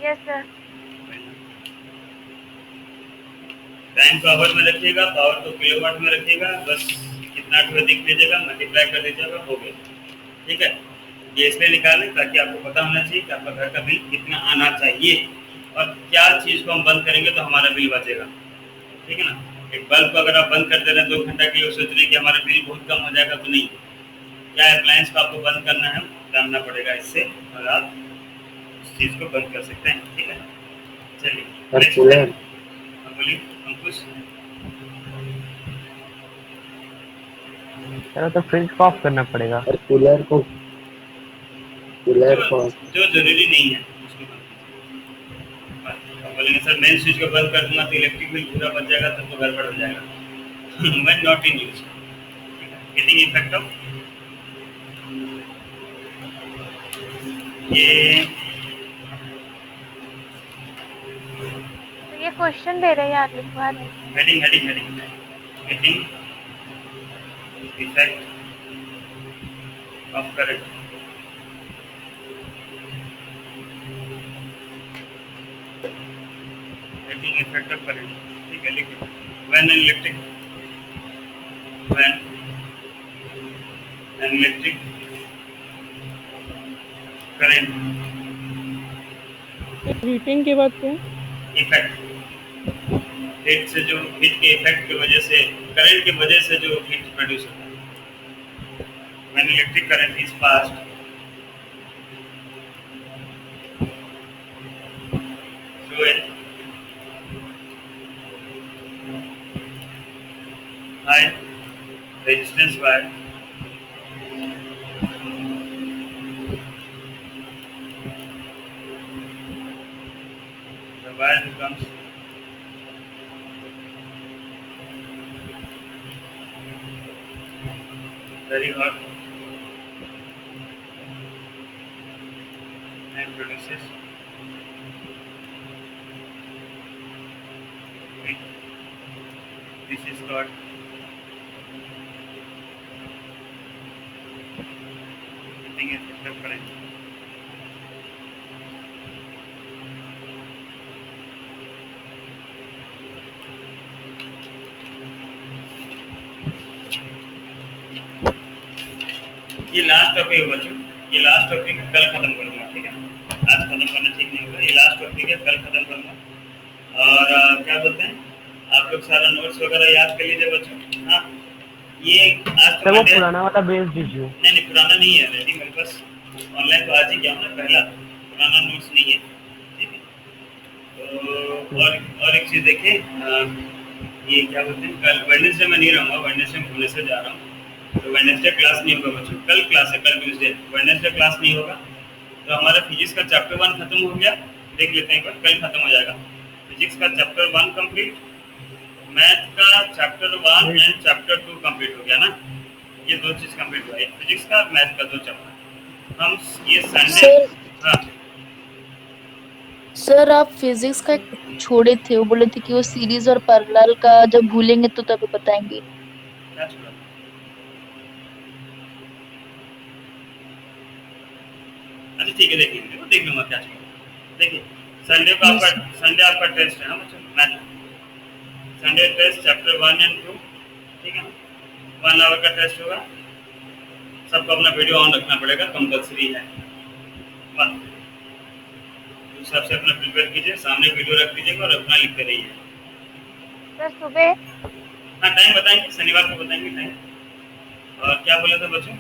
यस सर। टाइम को आवर में रखिएगा, पावर को किलोवाट में रखिएगा, बस कितना टू अधिक लीजिएगा, मल्टीप्लाई कर लीजिएगा, हो गया, ठीक है। ये इसलिए निकालें ताकि आपको पता होना चाहिए कि आपका घर का बिल कितना आना चाहिए और क्या चीज़ को हम बंद करेंगे तो हमारा बिल बचेगा, ठीक है ना। एक बल्ब को अगर आप बंद कर दे रहे हैं 2 घंटा के लिए, सोच रहे हैं कि हमारा बिल बहुत कम हो जाएगा, तो नहीं, क्या अप्लायंस को आपको बंद करना है जानना पड़ेगा इससे, और आप उस चीज़ को बंद कर सकते हैं, ठीक है। चलिए बोलिए अंकुश। चलो तो फ्रिज को ऑफ करना पड़ेगा। कूलर को जो जरूरी नहीं है उसको बंद कीजिए। अब बोलेंगे सर मेन स्विच को बंद कर दूंगा तो इलेक्ट्रिक बिल पूरा बच जाएगा, तब तो गड़बड़ हो जाएगा। When not in use, getting effect of ये तो ये क्वेश्चन दे रहे हैं यार, लिखवा रहे हैं। Heading getting effect of current. Getting effect of current, ठीक है, लिखिए। When an electric current heating के बाद क्या? इफेक्ट, हीट से जो हीट के इफेक्ट की वजह से, करंट की वजह से जो हीट प्रोड्यूस होता है। When electric current is passed through a high resistance wire, the wire becomes very hot and produces heat. This is called heating effect of current. ये लास्ट टॉपिक है बच्चों, ये लास्ट टॉपिक कल खत्म करूंगा, ठीक है? आज खत्म करना ठीक नहीं होगा, ये लास्ट टॉपिक है, कल खत्म करूंगा। और क्या बोलते हैं, आप लोग सारा नोट्स वगैरह याद कर लीजिए बच्चों। हाँ, ये आज सर वो पुराना वाला बेस दीजिए। नहीं पुराना नहीं है, रेडी मेरे पास ऑनलाइन तो आज ही गया हूँ ना, पहला पुराना नोट्स नहीं है, ठीक है? तो और एक चीज़ देखिए, ये क्या बोलते हैं, कल वेडनेसडे में नहीं रहूँगा, वेडनेसडे में भुवनेश्वर जा रहा हूँ, तो वेडनेसडे क्लास नहीं होगा बच्चों, कल क्लास है, कल ट्यूसडे, वेडनेसडे क्लास नहीं होगा। तो हमारा फिजिक्स का चैप्टर 1 खत्म हो गया, देख लेते हैं, कल खत्म हो जाएगा फिजिक्स का चैप्टर 1 कंप्लीट, मैथ का चैप्टर 1 एंड चैप्टर 2 कंप्लीट हो गया ना, ये दो चीज़ कंप्लीट हुआ है, फिजिक्स का मैथ का 2 चैप्टर। हम ये संडे, हाँ सर आप फिजिक्स का छोड़े थे, वो बोले थे कि वो सीरीज और पैरेलल का जब भूलेंगे तो तभी बताएंगे। क्या छोड़ा? अच्छा ठीक है, देख लेंगे, वो देख लूंगा क्या छोड़ा। देखिए संडे आपका टेस्ट है ना बच्चों, math Sunday test chapter 1 and 2, ठीक है? 1 आवर का टेस्ट होगा, सबको अपना वीडियो ऑन रखना पड़ेगा, कंपलसरी है। उस हिसाब से अपना प्रिपेयर कीजिए, सामने वीडियो रख दीजिएगा और अपना लिखते रहिए। सर सुबह हाँ टाइम बताएंगे, शनिवार को बताएंगे टाइम। और क्या बोला था बच्चों?